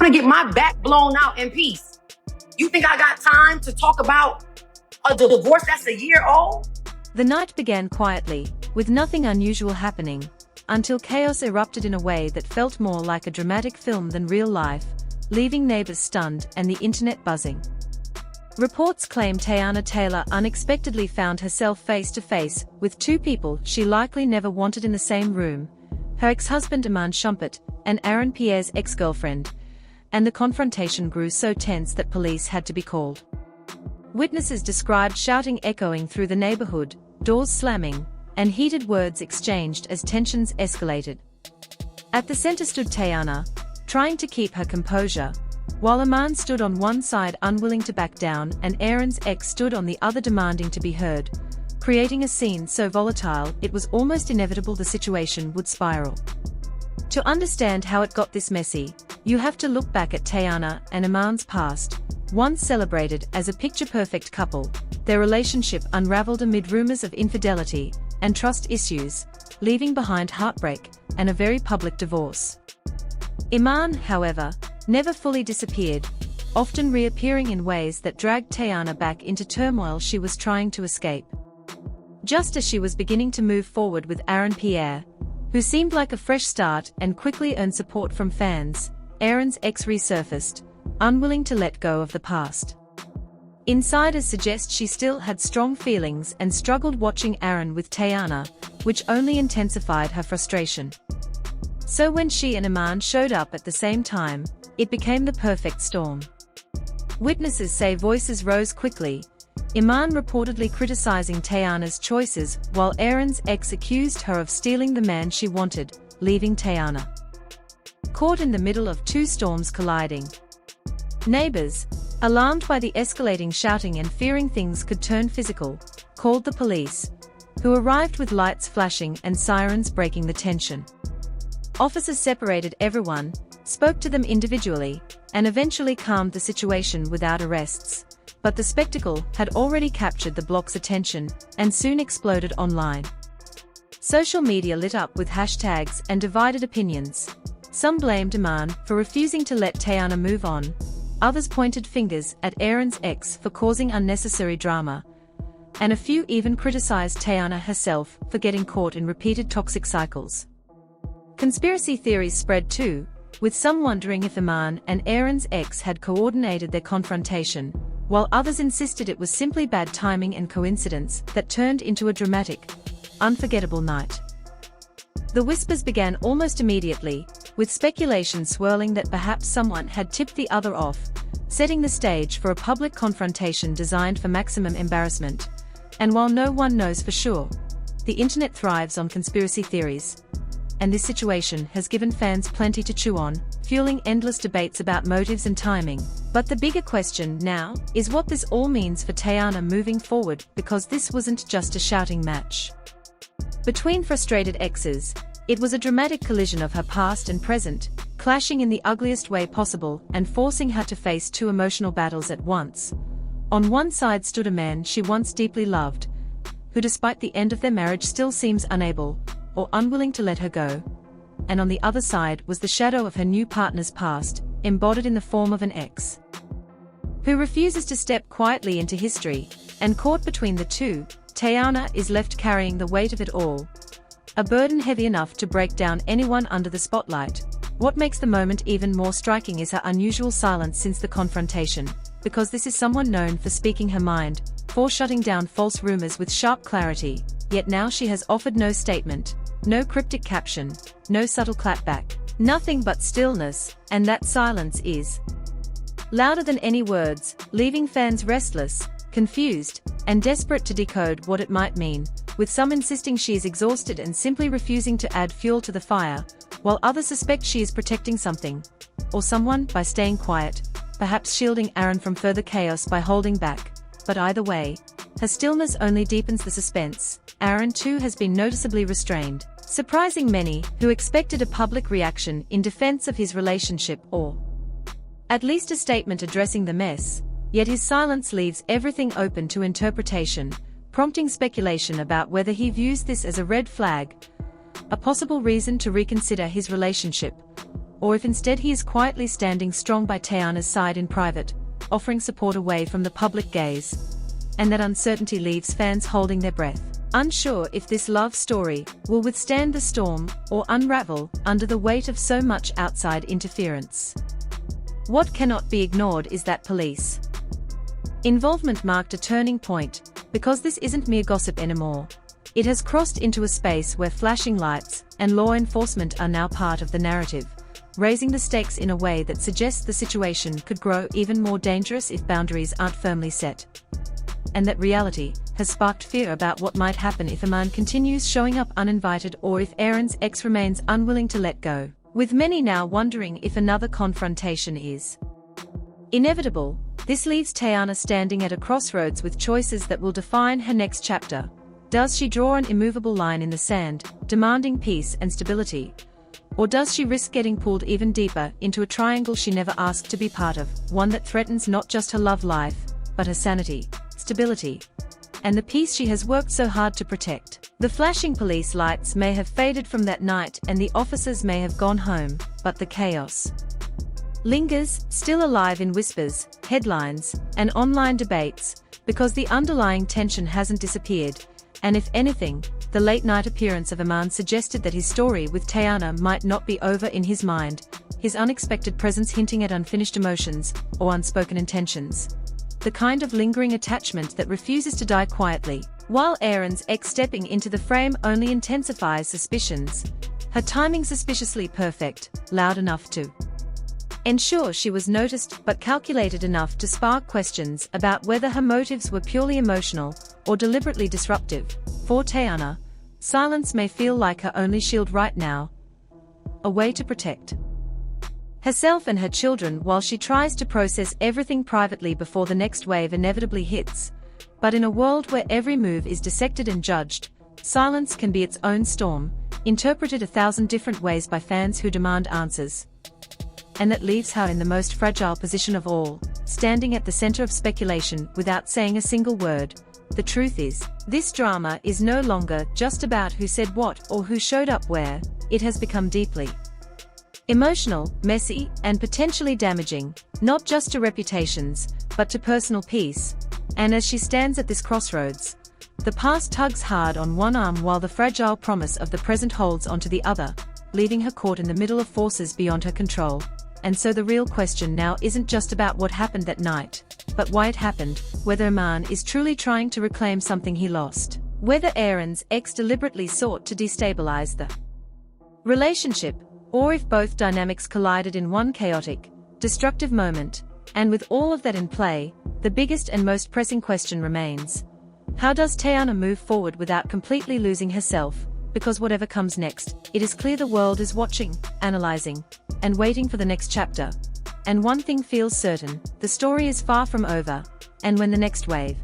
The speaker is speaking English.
to get my back blown out in peace. You think I got time to talk about a divorce that's a year old? The night began quietly, with nothing unusual happening, until chaos erupted in a way that felt more like a dramatic film than real life, leaving neighbors stunned and the internet buzzing. Reports claim Teyana Taylor unexpectedly found herself face-to-face with two people she likely never wanted in the same room, her ex-husband Iman Shumpert and Aaron Pierre's ex-girlfriend, and the confrontation grew so tense that police had to be called. Witnesses described shouting echoing through the neighborhood, doors slamming, and heated words exchanged as tensions escalated. At the center stood Teyana, trying to keep her composure, while Iman stood on one side unwilling to back down and Aaron's ex stood on the other demanding to be heard, creating a scene so volatile it was almost inevitable the situation would spiral. To understand how it got this messy, you have to look back at Teyana and Iman's past. Once celebrated as a picture-perfect couple, their relationship unraveled amid rumors of infidelity and trust issues, leaving behind heartbreak and a very public divorce. Iman, however, never fully disappeared, often reappearing in ways that dragged Teyana back into turmoil she was trying to escape. Just as she was beginning to move forward with Aaron Pierre, who seemed like a fresh start and quickly earned support from fans, Aaron's ex resurfaced, unwilling to let go of the past. Insiders suggest she still had strong feelings and struggled watching Aaron with Teyana, which only intensified her frustration. So when she and Iman showed up at the same time, it became the perfect storm. Witnesses say voices rose quickly, Iman reportedly criticizing Teyana's choices while Aaron's ex accused her of stealing the man she wanted, leaving Teyana caught in the middle of two storms colliding. Neighbors, alarmed by the escalating shouting and fearing things could turn physical, called the police, who arrived with lights flashing and sirens breaking the tension. Officers separated everyone, spoke to them individually, and eventually calmed the situation without arrests. But the spectacle had already captured the block's attention and soon exploded online. Social media lit up with hashtags and divided opinions. Some blamed Iman for refusing to let Teyana move on, others pointed fingers at Aaron's ex for causing unnecessary drama, and a few even criticized Teyana herself for getting caught in repeated toxic cycles. Conspiracy theories spread too, with some wondering if Iman and Aaron's ex had coordinated their confrontation, while others insisted it was simply bad timing and coincidence that turned into a dramatic, unforgettable night. The whispers began almost immediately, with speculation swirling that perhaps someone had tipped the other off, setting the stage for a public confrontation designed for maximum embarrassment. And while no one knows for sure, the internet thrives on conspiracy theories. And this situation has given fans plenty to chew on, fueling endless debates about motives and timing. But the bigger question now is what this all means for Teyana moving forward, because this wasn't just a shouting match between frustrated exes. It was a dramatic collision of her past and present, clashing in the ugliest way possible and forcing her to face two emotional battles at once. On one side stood a man she once deeply loved, who despite the end of their marriage still seems unable or unwilling to let her go. And on the other side was the shadow of her new partner's past, embodied in the form of an ex who refuses to step quietly into history. And caught between the two, Teyana is left carrying the weight of it all, a burden heavy enough to break down anyone under the spotlight. What makes the moment even more striking is her unusual silence since the confrontation, because this is someone known for speaking her mind, for shutting down false rumors with sharp clarity, yet now she has offered no statement, no cryptic caption, no subtle clapback, nothing but stillness, and that silence is louder than any words, leaving fans restless, confused, and desperate to decode what it might mean, with some insisting she is exhausted and simply refusing to add fuel to the fire, while others suspect she is protecting something or someone by staying quiet, perhaps shielding Aaron from further chaos by holding back. But either way, her stillness only deepens the suspense. Aaron too has been noticeably restrained, surprising many who expected a public reaction in defense of his relationship or at least a statement addressing the mess. Yet his silence leaves everything open to interpretation, prompting speculation about whether he views this as a red flag, a possible reason to reconsider his relationship, or if instead he is quietly standing strong by Teyana's side in private, offering support away from the public gaze. And that uncertainty leaves fans holding their breath, unsure if this love story will withstand the storm or unravel under the weight of so much outside interference. What cannot be ignored is that police involvement marked a turning point, because this isn't mere gossip anymore. It has crossed into a space where flashing lights and law enforcement are now part of the narrative, raising the stakes in a way that suggests the situation could grow even more dangerous if boundaries aren't firmly set. And that reality has sparked fear about what might happen if Iman continues showing up uninvited, or if Aaron's ex remains unwilling to let go, with many now wondering if another confrontation is inevitable. This leaves Teyana standing at a crossroads with choices that will define her next chapter. Does she draw an immovable line in the sand, demanding peace and stability? Or does she risk getting pulled even deeper into a triangle she never asked to be part of, one that threatens not just her love life, but her sanity, stability, and the peace she has worked so hard to protect? The flashing police lights may have faded from that night and the officers may have gone home, but the chaos lingers, still alive in whispers, headlines, and online debates, because the underlying tension hasn't disappeared. And if anything, the late-night appearance of Iman suggested that his story with Teyana might not be over in his mind, his unexpected presence hinting at unfinished emotions or unspoken intentions. The kind of lingering attachment that refuses to die quietly. While Aaron's ex stepping into the frame only intensifies suspicions, her timing suspiciously perfect, loud enough to ensure she was noticed, but calculated enough to spark questions about whether her motives were purely emotional or deliberately disruptive. For Teyana, silence may feel like her only shield right now, a way to protect herself and her children while she tries to process everything privately before the next wave inevitably hits. But in a world where every move is dissected and judged, silence can be its own storm, interpreted 1,000 different ways by fans who demand answers. And that leaves her in the most fragile position of all, standing at the center of speculation without saying a single word. The truth is, this drama is no longer just about who said what or who showed up where. It has become deeply emotional, messy, and potentially damaging, not just to reputations, but to personal peace. And as she stands at this crossroads, the past tugs hard on one arm while the fragile promise of the present holds onto the other, leaving her caught in the middle of forces beyond her control. And so the real question now isn't just about what happened that night, but why it happened, whether Iman is truly trying to reclaim something he lost, whether Aaron's ex deliberately sought to destabilize the relationship, or if both dynamics collided in one chaotic, destructive moment. And with all of that in play, the biggest and most pressing question remains: how does Teyana move forward without completely losing herself? Because whatever comes next, it is clear the world is watching, analyzing, and waiting for the next chapter. And one thing feels certain: the story is far from over. And when the next wave